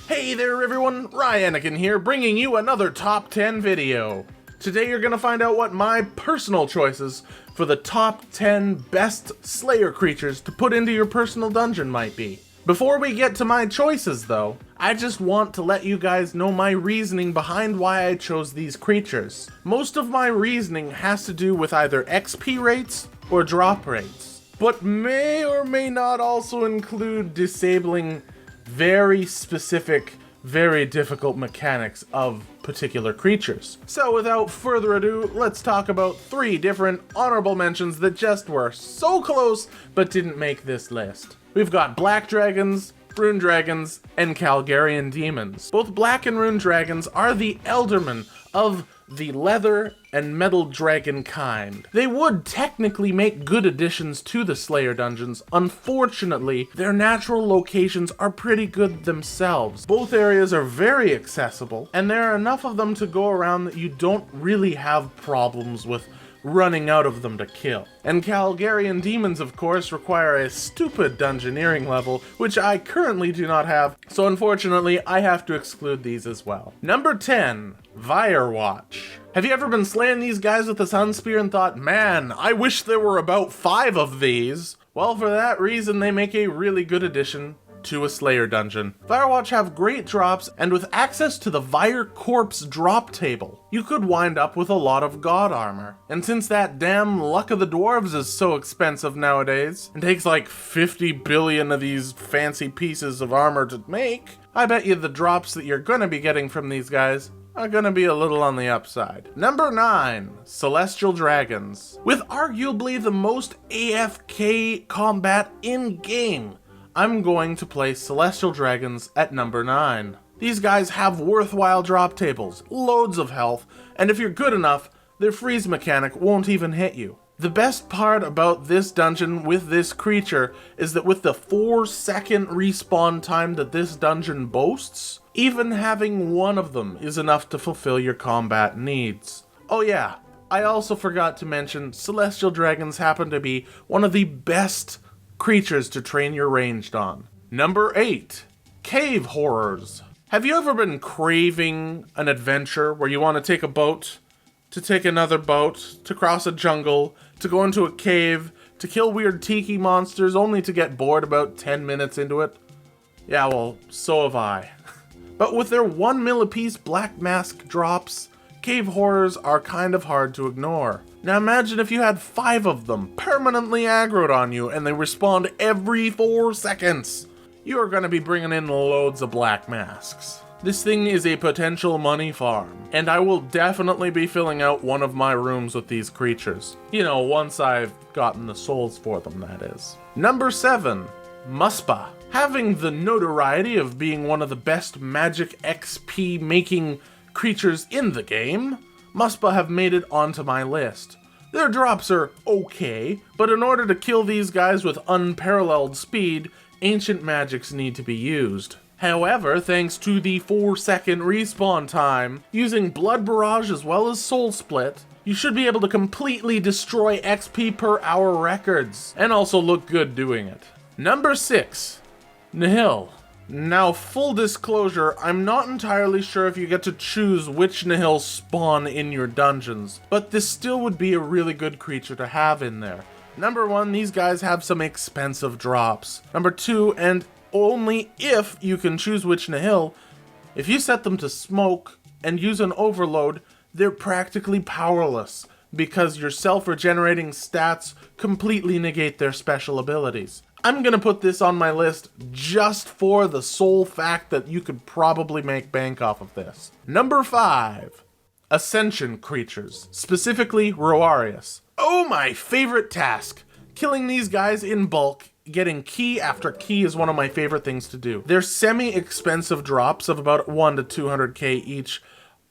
Hey there everyone, Ryeniken here, bringing you another top 10 video. Today you're gonna find out what my personal choices for the top 10 best Slayer creatures to put into your personal dungeon might be. Before we get to my choices though, I just want to let you guys know my reasoning behind why I chose these creatures. Most of my reasoning has to do with either XP rates or drop rates, but may or may not also include disabling very specific, very difficult mechanics of particular creatures. So without further ado, let's talk about 3 different honorable mentions that just were so close but didn't make this list. We've got Black Dragons, Rune Dragons, and Calgarian Demons. Both Black and Rune Dragons are the Eldermen of the leather and metal dragon kind. They would technically make good additions to the Slayer dungeons. Unfortunately, their natural locations are pretty good themselves. Both areas are very accessible, and there are enough of them to go around that you don't really have problems with running out of them to kill. And Calgarian Demons, of course, require a stupid dungeoneering level, which I currently do not have, so unfortunately I have to exclude these as well. Number 10, Firewatch. Have you ever been slaying these guys with the Sun Spear and thought, man, I wish there were about 5 of these? Well, for that reason, they make a really good addition to a Slayer dungeon. Firewatch have great drops, and with access to the Vire Corpse drop table, you could wind up with a lot of god armor. And since that damn Luck of the Dwarves is so expensive nowadays, and takes like 50 billion of these fancy pieces of armor to make, I bet you the drops that you're gonna be getting from these guys are gonna be a little on the upside. Number 9, Celestial Dragons. With arguably the most AFK combat in-game, I'm going to place Celestial Dragons at number 9. These guys have worthwhile drop tables, loads of health, and if you're good enough, their freeze mechanic won't even hit you. The best part about this dungeon with this creature is that with the 4-second respawn time that this dungeon boasts, even having one of them is enough to fulfill your combat needs. Oh yeah, I also forgot to mention Celestial Dragons happen to be one of the best creatures to train your ranged on. Number 8, Cave Horrors. Have you ever been craving an adventure where you want to take a boat, to take another boat, to cross a jungle, to go into a cave, to kill weird tiki monsters only to get bored about 10 minutes into it? Yeah, well, so have I. But with their 1 mil apiece black mask drops, Cave Horrors are kind of hard to ignore. Now imagine if you had 5 of them permanently aggroed on you and they respawned every 4 seconds. You are going to be bringing in loads of black masks. This thing is a potential money farm, and I will definitely be filling out one of my rooms with these creatures. You know, once I've gotten the souls for them, that is. Number 7, Muspa. Having the notoriety of being one of the best magic XP making creatures in the game, Muspa have made it onto my list. Their drops are okay, but in order to kill these guys with unparalleled speed, ancient magics need to be used. However, thanks to the 4-second respawn time, using Blood Barrage as well as Soul Split, you should be able to completely destroy XP per hour records, and also look good doing it. Number 6, Nihil. Now, full disclosure, I'm not entirely sure if you get to choose which nihil spawn in your dungeons, but this still would be a really good creature to have in there. Number 1, these guys have some expensive drops. Number 2, and only if you can choose which nihil, if you set them to smoke and use an overload, they're practically powerless because your self-regenerating stats completely negate their special abilities. I'm gonna put this on my list just for the sole fact that you could probably make bank off of this. Number 5, Ascension Creatures, specifically Roarius. Oh, my favorite task! Killing these guys in bulk, getting key after key is one of my favorite things to do. Their semi-expensive drops of about 1 to 200k each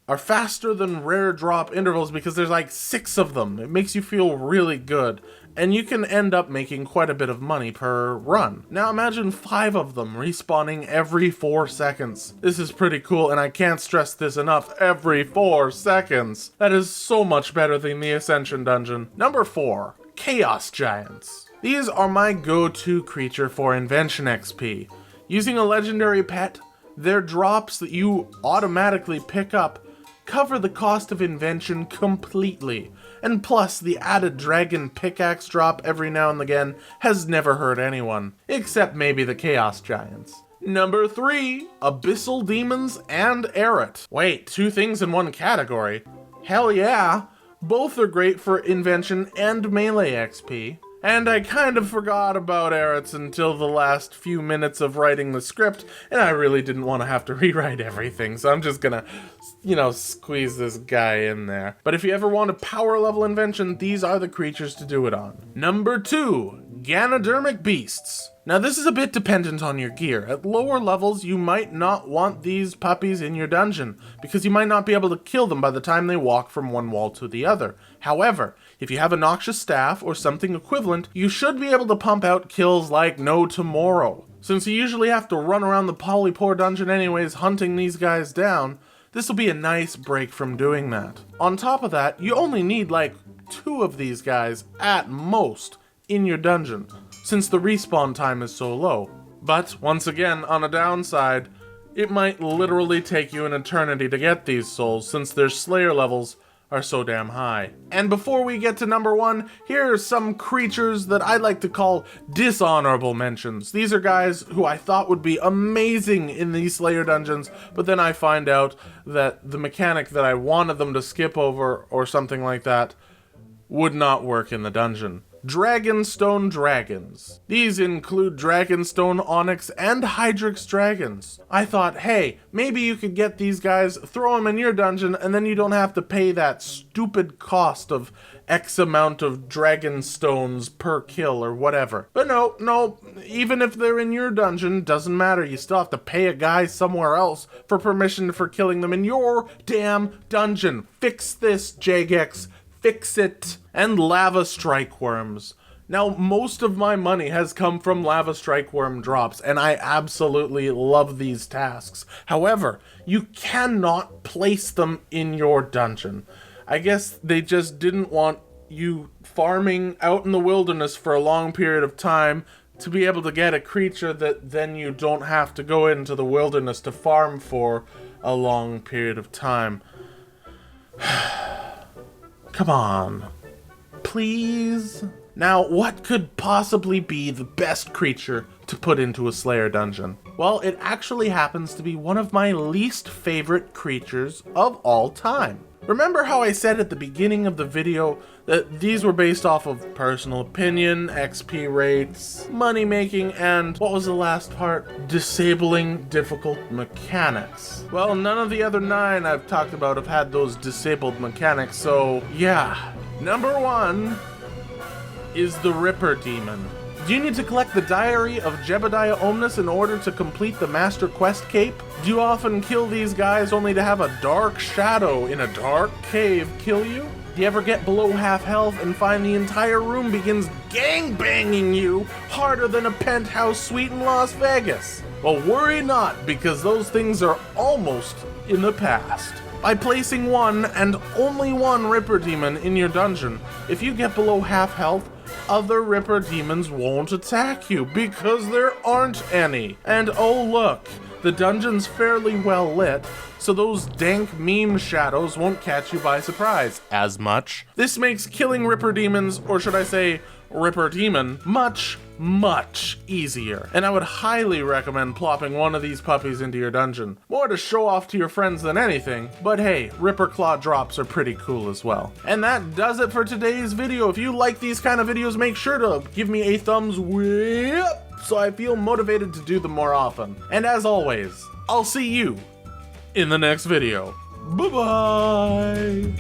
are faster than rare drop intervals because there's like 6 of them. It makes you feel really good, and you can end up making quite a bit of money per run. Now imagine 5 of them respawning every 4 seconds. This is pretty cool, and I can't stress this enough. Every 4 seconds. That is so much better than the Ascension dungeon. Number 4, Chaos Giants. These are my go-to creature for Invention XP. Using a legendary pet, their drops that you automatically pick up cover the cost of invention completely. And plus, the added dragon pickaxe drop every now and again has never hurt anyone, except maybe the Chaos Giants. Number 3, Abyssal Demons and Eret. Wait, 2 things in one category? Hell yeah! Both are great for invention and melee XP. And I kind of forgot about Erets until the last few minutes of writing the script, and I really didn't want to have to rewrite everything, so I'm just gonna, squeeze this guy in there. But if you ever want a power level invention, these are the creatures to do it on. Number 2, Ganoderma Beasts. Now this is a bit dependent on your gear. At lower levels, you might not want these puppies in your dungeon, because you might not be able to kill them by the time they walk from one wall to the other. However, if you have a noxious staff or something equivalent, you should be able to pump out kills like no tomorrow. Since you usually have to run around the Polypore dungeon anyways hunting these guys down, this will be a nice break from doing that. On top of that, you only need like 2 of these guys at most in your dungeon, since the respawn time is so low. But once again, on a downside, it might literally take you an eternity to get these souls, since their slayer levels are so damn high. And before we get to number 1, here are some creatures that I like to call dishonorable mentions. These are guys who I thought would be amazing in these Slayer dungeons, but then I find out that the mechanic that I wanted them to skip over or something like that would not work in the dungeon. Dragonstone Dragons. These include Dragonstone Onyx and Hydrix Dragons. I thought, hey, maybe you could get these guys, throw them in your dungeon, and then you don't have to pay that stupid cost of X amount of Dragonstones per kill or whatever. But no, even if they're in your dungeon, doesn't matter. You still have to pay a guy somewhere else for permission for killing them in your damn dungeon. Fix this, Jagex. Fix it. And lava strike worms. Now, most of my money has come from lava strike worm drops, and I absolutely love these tasks. However, you cannot place them in your dungeon. I guess they just didn't want you farming out in the wilderness for a long period of time to be able to get a creature that then you don't have to go into the wilderness to farm for a long period of time. Come on. Please? Now, what could possibly be the best creature to put into a Slayer dungeon? Well, it actually happens to be one of my least favorite creatures of all time. Remember how I said at the beginning of the video that these were based off of personal opinion, XP rates, money making, and what was the last part? Disabling difficult mechanics. Well, none of the other 9 I've talked about have had those disabled mechanics, so yeah. Number 1 is the Ripper Demon. Do you need to collect the Diary of Jebediah Omnis in order to complete the Master Quest Cape? Do you often kill these guys only to have a dark shadow in a dark cave kill you? Do you ever get below half health and find the entire room begins gangbanging you harder than a penthouse suite in Las Vegas? Well, worry not, because those things are almost in the past. By placing 1 and only 1 Ripper Demon in your dungeon, if you get below half health, other Ripper Demons won't attack you because there aren't any. And oh look, the dungeon's fairly well lit, so those dank meme shadows won't catch you by surprise as much. This makes killing Ripper Demons, or should I say Ripper Demon, much easier. And I would highly recommend plopping one of these puppies into your dungeon. More to show off to your friends than anything, but hey, Ripper Claw drops are pretty cool as well. And that does it for today's video. If you like these kind of videos, make sure to give me a thumbs way up so I feel motivated to do them more often. And as always, I'll see you in the next video. Bye-bye!